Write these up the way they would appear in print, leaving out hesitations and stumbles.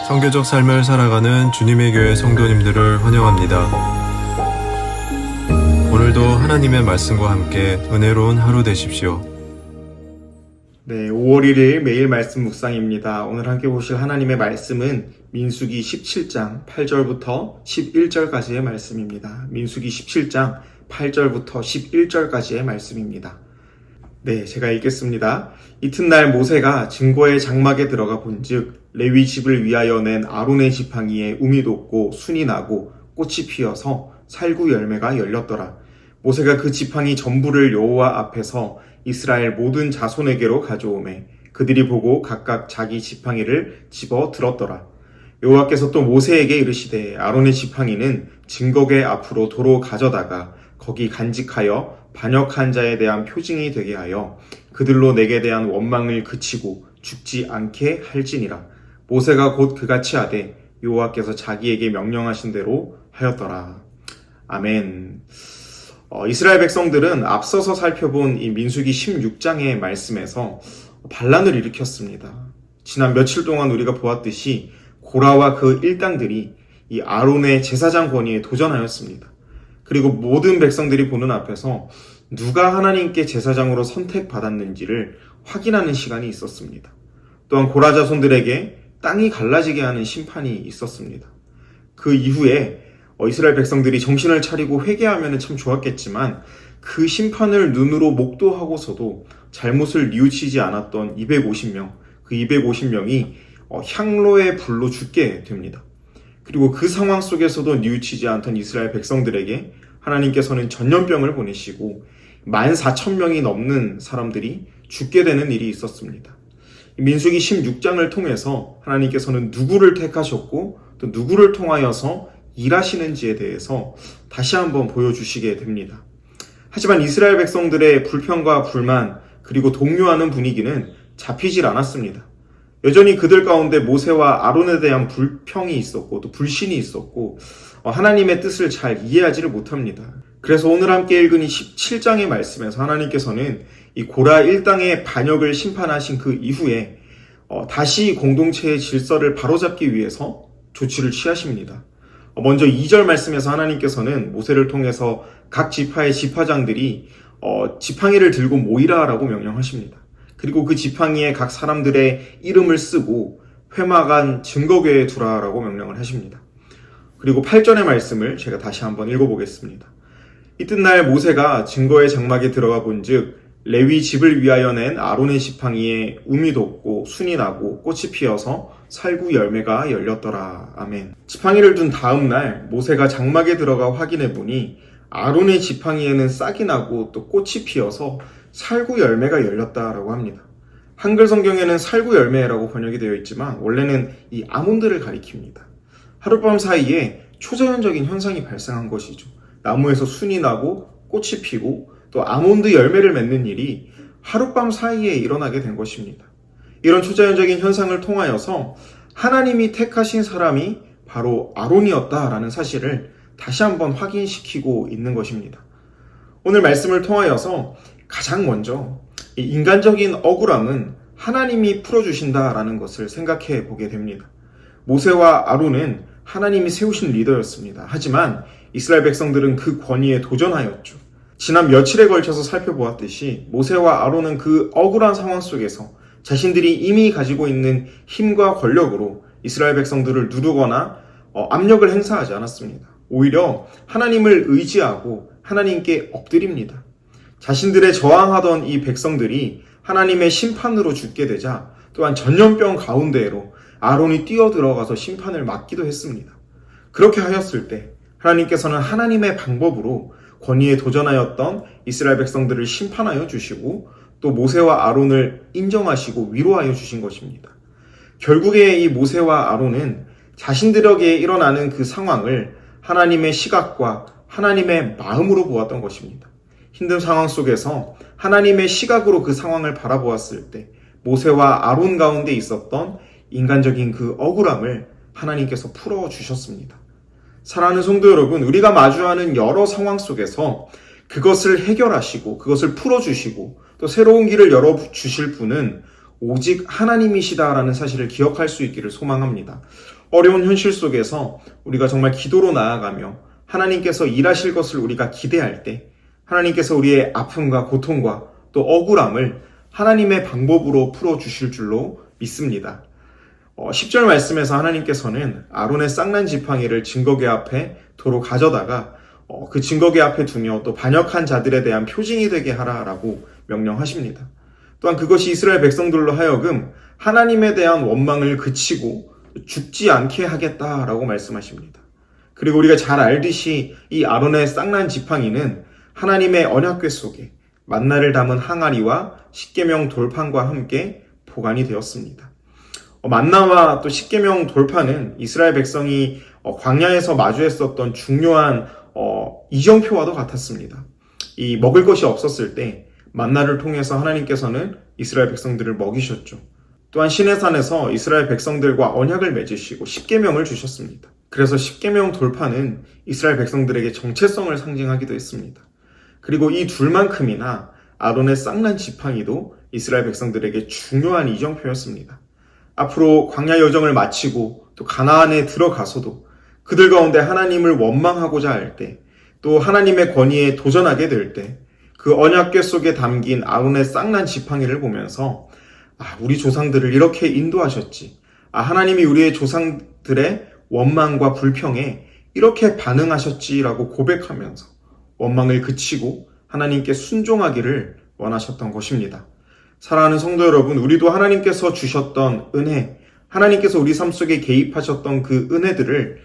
성교적 삶을 살아가는 주님의 교회 성도님들을 환영합니다. 오늘도 하나님의 말씀과 함께 은혜로운 하루 되십시오. 네, 5월 1일 매일 말씀 묵상입니다. 오늘 함께 보실 하나님의 말씀은 민수기 17장 8절부터 11절까지의 말씀입니다. 민수기 17장 8절부터 11절까지의 말씀입니다. 네, 제가 읽겠습니다. 이튿날 모세가 증거의 장막에 들어가 본즉 레위 집을 위하여 낸 아론의 지팡이에 움이 돋고 순이 나고 꽃이 피어서 살구 열매가 열렸더라. 모세가 그 지팡이 전부를 여호와 앞에서 이스라엘 모든 자손에게로 가져오매 그들이 보고 각각 자기 지팡이를 집어 들었더라. 여호와께서 또 모세에게 이르시되 아론의 지팡이는 증거궤 앞으로 도로 가져다가 거기 간직하여 반역한 자에 대한 표징이 되게 하여 그들로 내게 대한 원망을 그치고 죽지 않게 할지니라. 모세가 곧 그같이 하되 여호와께서 자기에게 명령하신 대로 하였더라. 아멘. 이스라엘 백성들은 앞서서 살펴본 이 민수기 16장의 말씀에서 반란을 일으켰습니다. 지난 며칠 동안 우리가 보았듯이 고라와 그 일당들이 이 아론의 제사장 권위에 도전하였습니다. 그리고 모든 백성들이 보는 앞에서 누가 하나님께 제사장으로 선택받았는지를 확인하는 시간이 있었습니다. 또한 고라 자손들에게 땅이 갈라지게 하는 심판이 있었습니다. 그 이후에 이스라엘 백성들이 정신을 차리고 회개하면 참 좋았겠지만 그 심판을 눈으로 목도하고서도 잘못을 뉘우치지 않았던 250명, 그 250명이 향로의 불로 죽게 됩니다. 그리고 그 상황 속에서도 뉘우치지 않던 이스라엘 백성들에게 하나님께서는 전염병을 보내시고 14,000명이 넘는 사람들이 죽게 되는 일이 있었습니다. 민수기 16장을 통해서 하나님께서는 누구를 택하셨고 또 누구를 통하여서 일하시는지에 대해서 다시 한번 보여주시게 됩니다. 하지만 이스라엘 백성들의 불평과 불만 그리고 동요하는 분위기는 잡히질 않았습니다. 여전히 그들 가운데 모세와 아론에 대한 불평이 있었고 또 불신이 있었고 하나님의 뜻을 잘 이해하지를 못합니다. 그래서 오늘 함께 읽은 이 17장의 말씀에서 하나님께서는 이 고라 일당의 반역을 심판하신 그 이후에 다시 공동체의 질서를 바로잡기 위해서 조치를 취하십니다. 먼저 2절 말씀에서 하나님께서는 모세를 통해서 각 지파의 지파장들이 지팡이를 들고 모이라라고 명령하십니다. 그리고 그 지팡이에 각 사람들의 이름을 쓰고 회막안 증거궤에 두라라고 명령을 하십니다. 그리고 8절의 말씀을 제가 다시 한번 읽어보겠습니다. 이튿날 모세가 증거의 장막에 들어가 본즉 레위 집을 위하여 낸 아론의 지팡이에 움이 돋고 순이 나고 꽃이 피어서 살구 열매가 열렸더라. 아멘. 지팡이를 둔 다음 날 모세가 장막에 들어가 확인해 보니 아론의 지팡이에는 싹이 나고 또 꽃이 피어서 살구 열매가 열렸다라고 합니다. 한글 성경에는 살구 열매라고 번역이 되어 있지만 원래는 이 아몬드를 가리킵니다. 하룻밤 사이에 초자연적인 현상이 발생한 것이죠. 나무에서 순이 나고 꽃이 피고 또 아몬드 열매를 맺는 일이 하룻밤 사이에 일어나게 된 것입니다. 이런 초자연적인 현상을 통하여서 하나님이 택하신 사람이 바로 아론이었다라는 사실을 다시 한번 확인시키고 있는 것입니다. 오늘 말씀을 통하여서 가장 먼저 이 인간적인 억울함은 하나님이 풀어주신다라는 것을 생각해 보게 됩니다. 모세와 아론은 하나님이 세우신 리더였습니다. 하지만 이스라엘 백성들은 그 권위에 도전하였죠. 지난 며칠에 걸쳐서 살펴보았듯이 모세와 아론은 그 억울한 상황 속에서 자신들이 이미 가지고 있는 힘과 권력으로 이스라엘 백성들을 누르거나 압력을 행사하지 않았습니다. 오히려 하나님을 의지하고 하나님께 엎드립니다. 자신들의 저항하던 이 백성들이 하나님의 심판으로 죽게 되자 또한 전염병 가운데로 아론이 뛰어들어가서 심판을 맡기도 했습니다. 그렇게 하였을 때 하나님께서는 하나님의 방법으로 권위에 도전하였던 이스라엘 백성들을 심판하여 주시고 또 모세와 아론을 인정하시고 위로하여 주신 것입니다. 결국에 이 모세와 아론은 자신들에게 일어나는 그 상황을 하나님의 시각과 하나님의 마음으로 보았던 것입니다. 힘든 상황 속에서 하나님의 시각으로 그 상황을 바라보았을 때 모세와 아론 가운데 있었던 인간적인 그 억울함을 하나님께서 풀어주셨습니다. 사랑하는 성도 여러분, 우리가 마주하는 여러 상황 속에서 그것을 해결하시고 그것을 풀어주시고 또 새로운 길을 열어주실 분은 오직 하나님이시다라는 사실을 기억할 수 있기를 소망합니다. 어려운 현실 속에서 우리가 정말 기도로 나아가며 하나님께서 일하실 것을 우리가 기대할 때 하나님께서 우리의 아픔과 고통과 또 억울함을 하나님의 방법으로 풀어주실 줄로 믿습니다. 10절 말씀에서 하나님께서는 아론의 쌍난 지팡이를 증거궤 앞에 도로 가져다가 그 증거궤 앞에 두며 또 반역한 자들에 대한 표징이 되게 하라라고 명령하십니다. 또한 그것이 이스라엘 백성들로 하여금 하나님에 대한 원망을 그치고 죽지 않게 하겠다라고 말씀하십니다. 그리고 우리가 잘 알듯이 이 아론의 쌍난 지팡이는 하나님의 언약궤 속에 만나를 담은 항아리와 십계명 돌판과 함께 보관이 되었습니다. 만나와 또 십계명 돌판은 이스라엘 백성이 광야에서 마주했었던 중요한 이정표와도 같았습니다. 이 먹을 것이 없었을 때 만나를 통해서 하나님께서는 이스라엘 백성들을 먹이셨죠. 또한 시내산에서 이스라엘 백성들과 언약을 맺으시고 십계명을 주셨습니다. 그래서 십계명 돌판은 이스라엘 백성들에게 정체성을 상징하기도 했습니다. 그리고 이 둘만큼이나 아론의 쌍난 지팡이도 이스라엘 백성들에게 중요한 이정표였습니다. 앞으로 광야 여정을 마치고 또 가나안에 들어가서도 그들 가운데 하나님을 원망하고자 할 때, 또 하나님의 권위에 도전하게 될 때, 그 언약궤 속에 담긴 아론의 쌍난 지팡이를 보면서 우리 조상들을 이렇게 인도하셨지. 하나님이 우리의 조상들의 원망과 불평에 이렇게 반응하셨지라고 고백하면서 원망을 그치고 하나님께 순종하기를 원하셨던 것입니다. 사랑하는 성도 여러분, 우리도 하나님께서 주셨던 은혜, 하나님께서 우리 삶 속에 개입하셨던 그 은혜들을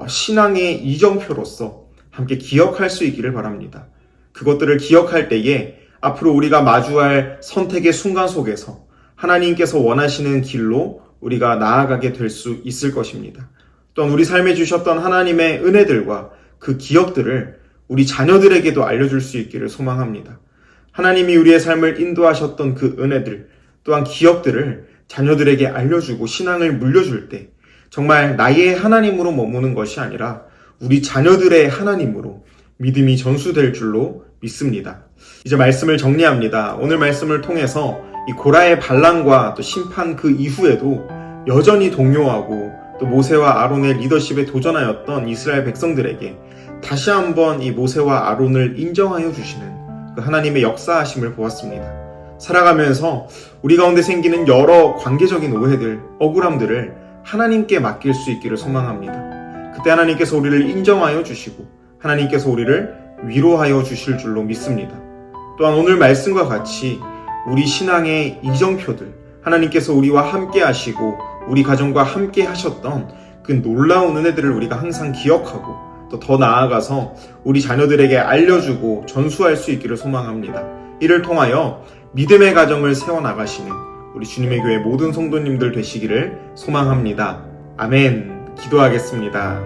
신앙의 이정표로서 함께 기억할 수 있기를 바랍니다. 그것들을 기억할 때에 앞으로 우리가 마주할 선택의 순간 속에서 하나님께서 원하시는 길로 우리가 나아가게 될 수 있을 것입니다. 또한 우리 삶에 주셨던 하나님의 은혜들과 그 기억들을 우리 자녀들에게도 알려줄 수 있기를 소망합니다. 하나님이 우리의 삶을 인도하셨던 그 은혜들, 또한 기억들을 자녀들에게 알려주고 신앙을 물려줄 때 정말 나의 하나님으로 머무는 것이 아니라 우리 자녀들의 하나님으로 믿음이 전수될 줄로 믿습니다. 이제 말씀을 정리합니다. 오늘 말씀을 통해서 이 고라의 반란과 또 심판 그 이후에도 여전히 동요하고 또 모세와 아론의 리더십에 도전하였던 이스라엘 백성들에게 다시 한번 이 모세와 아론을 인정하여 주시는 그 하나님의 역사하심을 보았습니다. 살아가면서 우리 가운데 생기는 여러 관계적인 오해들, 억울함들을 하나님께 맡길 수 있기를 소망합니다. 그때 하나님께서 우리를 인정하여 주시고 하나님께서 우리를 위로하여 주실 줄로 믿습니다. 또한 오늘 말씀과 같이 우리 신앙의 이정표들, 하나님께서 우리와 함께 하시고 우리 가정과 함께 하셨던 그 놀라운 은혜들을 우리가 항상 기억하고 또 더 나아가서 우리 자녀들에게 알려주고 전수할 수 있기를 소망합니다. 이를 통하여 믿음의 가정을 세워나가시는 우리 주님의 교회 모든 성도님들 되시기를 소망합니다. 아멘. 기도하겠습니다.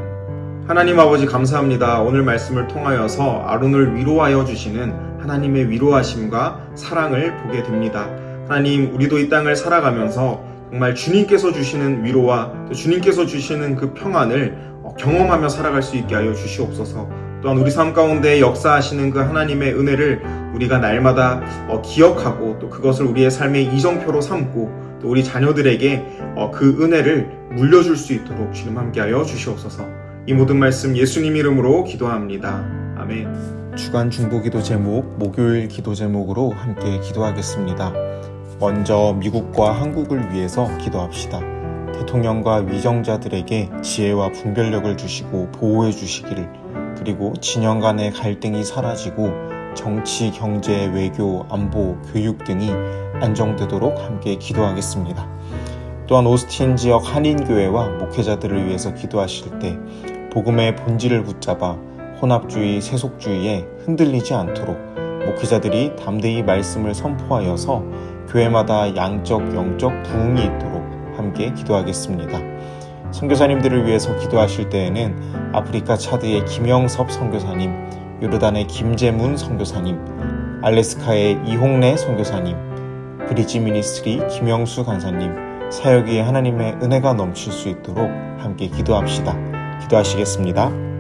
하나님 아버지 감사합니다. 오늘 말씀을 통하여서 아론을 위로하여 주시는 하나님의 위로하심과 사랑을 보게 됩니다. 하나님, 우리도 이 땅을 살아가면서 정말 주님께서 주시는 위로와 또 주님께서 주시는 그 평안을 경험하며 살아갈 수 있게 하여 주시옵소서. 또한 우리 삶 가운데 역사하시는 그 하나님의 은혜를 우리가 날마다 기억하고 또 그것을 우리의 삶의 이정표로 삼고 또 우리 자녀들에게 그 은혜를 물려줄 수 있도록 주님 함께하여 주시옵소서. 이 모든 말씀 예수님 이름으로 기도합니다. 아멘. 주간 중보기도 제목, 목요일 기도 제목으로 함께 기도하겠습니다. 먼저 미국과 한국을 위해서 기도합시다. 대통령과 위정자들에게 지혜와 분별력을 주시고 보호해 주시기를, 그리고 진영 간의 갈등이 사라지고 정치, 경제, 외교, 안보, 교육 등이 안정되도록 함께 기도하겠습니다. 또한 오스틴 지역 한인교회와 목회자들을 위해서 기도하실 때 복음의 본질을 붙잡아 혼합주의, 세속주의에 흔들리지 않도록 목회자들이 담대히 말씀을 선포하여서 교회마다 양적, 영적 부흥이 있도록 함께 기도하겠습니다. 선교사님들을 위해서 기도하실 때에는 아프리카 차드의 김영섭 선교사님, 요르단의 김재문 선교사님, 알래스카의 이홍래 선교사님, 브리지 미니스트리 김영수 간사님, 사역에 하나님의 은혜가 넘칠 수 있도록 함께 기도합시다. 기도하시겠습니다.